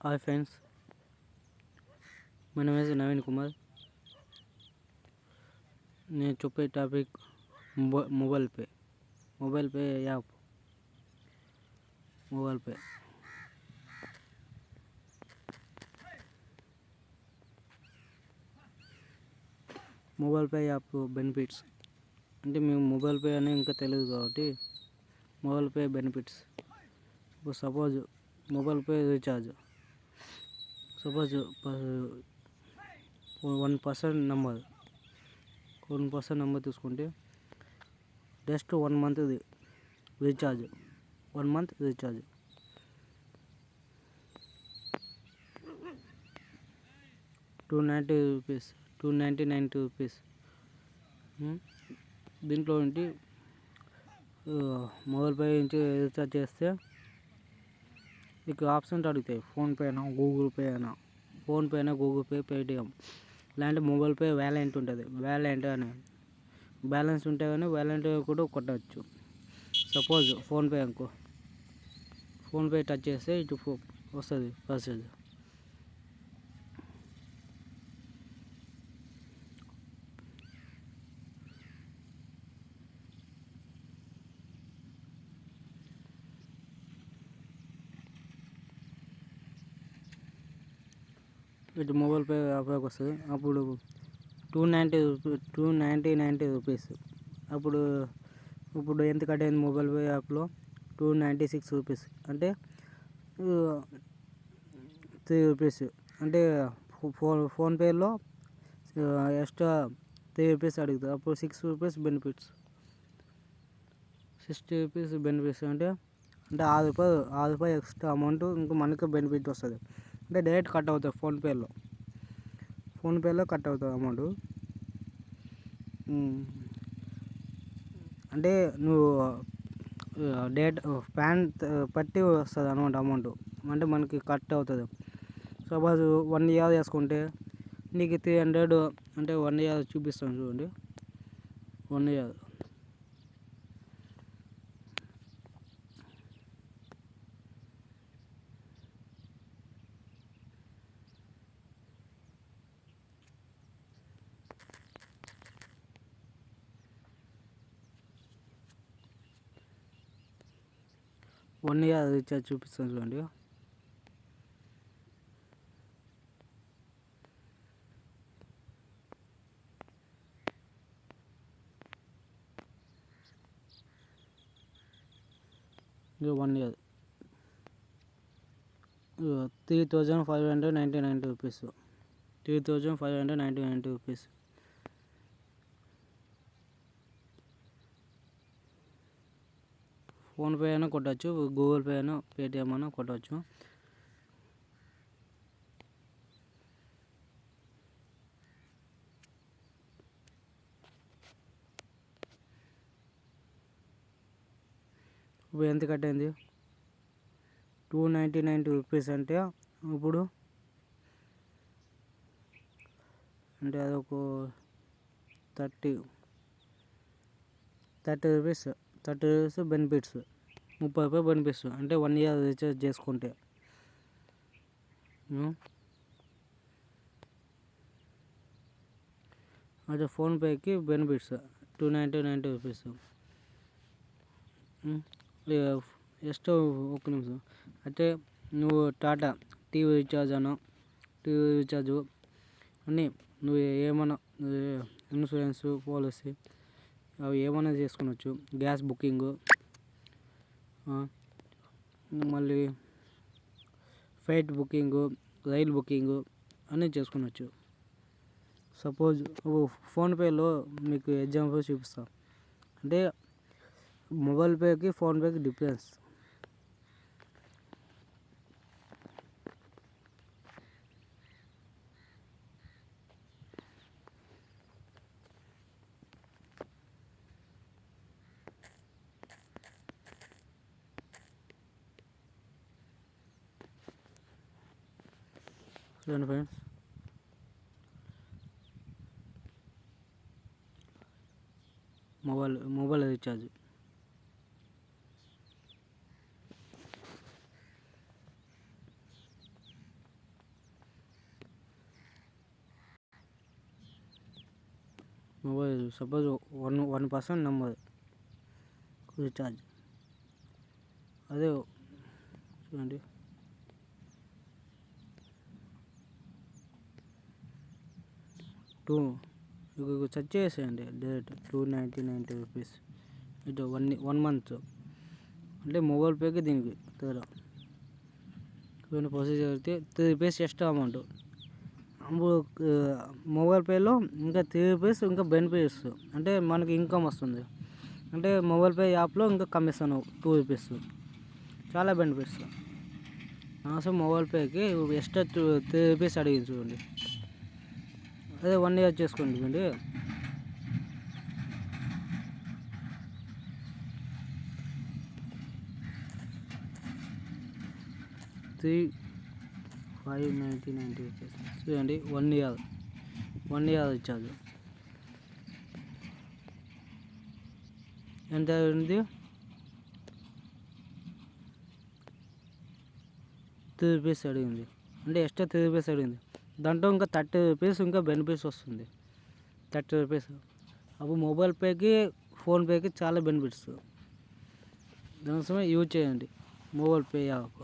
Hi friends, my name is Naveen Kumar. నేను చెప్పే topic mobile pay app. Mobile pay app benefits అంటే మేము mobile pay అని ఇంకా తెలియదు కాబట్టి మొబైల్ పే బెనిఫిట్స్. ఇప్పుడు suppose mobile pay recharge, suppose 1% number తీసుకుంటే just 1 month recharge, 1 month recharge rupees, 299 rupees. దీంట్లో ఏంటి, మొబైల్ పే నుంచి రీఛార్జ్ చేస్తే మీకు ఆప్షన్స్ అడుగుతాయి. ఫోన్పే అయినా గూగుల్ పే అయినా, గూగుల్ పే, పేటిఎం. ఇలాంటి మొబైల్ పే వ్యాలెంట్ ఉంటుంది. వ్యాలెంట్ అని బ్యాలెన్స్ ఉంటే కానీ వ్యాలెంట్ కూడా కొట్టవచ్చు. సపోజ్ ఫోన్పే అనుకో, ఫోన్పే టచ్ చేస్తే ఇటు వస్తుంది మెసేజ్. ఇటు మొబైల్ పే యాప్లోకి వస్తుంది. అప్పుడు 299 రూపీస్. ఇప్పుడు ఎంత కట్ అయింది మొబైల్ పే యాప్లో? 296 రూపీస్. అంటే 3 రూపీస్. అంటే ఫోన్పేలో ఎక్స్ట్రా 3 రూపీస్ అడుగుతుంది. అప్పుడు 6 రూపీస్ బెనిఫిట్స్. 60 రూపీస్ బెనిఫిట్స్ అంటే 6 రూపాయలు ఎక్స్ట్రా అమౌంట్ ఇంకా మనకు బెనిఫిట్ వస్తుంది. అంటే డైరెక్ట్ కట్ అవుతుంది ఫోన్పేలో కట్ అవుతుంది అమౌంట్. అంటే నువ్వు డేట్ ప్యాన్ పట్టి వస్తుంది అనమాట అమౌంట్. అంటే మనకి కట్ అవుతుంది. సపోజ్ 1 year వేసుకుంటే నీకు 300, అంటే 1 year చూపిస్తాను చూడండి. 1 year రీఛార్జ్ చూపిస్తాను చూడండి. ఇది 1 year 3,599 రూపీస్. 3,599 రూపీస్. ఫోన్పే అయినా కొట్టచ్చు, గూగుల్ పే అయినా, పేటిఎం అయినా కొట్టవచ్చు. ఇప్పుడు ఎంత కట్ అయింది? 299 రూపీస్. అంటే ఇప్పుడు అంటే అదొక 30 రూపీస్. 30 rupees benefits. 30 రూపాయలు బెనిఫిట్స్. అంటే 1 year రీఛార్జ్ చేసుకుంటే. అదే ఫోన్పేకి బెనిఫిట్స్ 299 రూపీస్. జస్ట్ ఒక నిమిషం. అయితే నువ్వు టాటా టీవీ రీఛార్జ్ అన్నీ నువ్వు ఏమన్నా ఇన్సూరెన్స్ పాలసీ అవి ఏమైనా చేసుకునవచ్చు. గ్యాస్ బుకింగు, మళ్ళీ ఫ్లైట్ బుకింగు, రైల్ బుకింగు అన్నీ చేసుకునవచ్చు. సపోజ్ ఫోన్పేలో మీకు ఎగ్జాంపుల్ చూపిస్తాను. అంటే మొబైల్ పేకి ఫోన్పేకి డిఫరెన్స్. చూడండి friends, mobile recharge. Mobile suppose 1% number recharge. అదే చూడండి, సెర్చ్ చేసేయండి డైరెక్ట్ 299 రూపీస్. ఇటు 1 మంత్. అంటే మొబైల్ పేకి దీనికి తేడా చూడండి. ప్రొసీజర్ అయితే 3 రూపీస్ ఎక్స్ట్రా అమౌంట్. అప్పుడు మొబైల్ పేలో ఇంకా 3 రూపీస్ ఇంకా బెనిఫిట్స్, అంటే మనకి ఇన్కమ్ వస్తుంది. అంటే మొబైల్ పే యాప్లో ఇంకా కమిషన్ 2 రూపీస్, చాలా బెనిఫిట్స్. అసలు మొబైల్ పేకి ఎక్స్ట్రా 3 రూపీస్ అడిగింది చూడండి. అదే 1 ఇయర్ చేసుకోండి చూడండి. $599 చూడండి. 1 ఇయర్ రీఛార్జ్ ఎంత ఉంది? 3 రూపీస్ అడిగింది. అంటే ఎక్స్ట్రా 3 రూపీస్ అడిగింది. దాంట్లో ఇంకా 30 రూపీస్ ఇంకా బెనిఫిట్స్ వస్తుంది. 30 రూపీస్ అప్పుడు మొబైల్ పేకి ఫోన్పేకి చాలా బెనిఫిట్స్. దానికోసమే యూజ్ చేయండి మొబైల్ పే యాప్.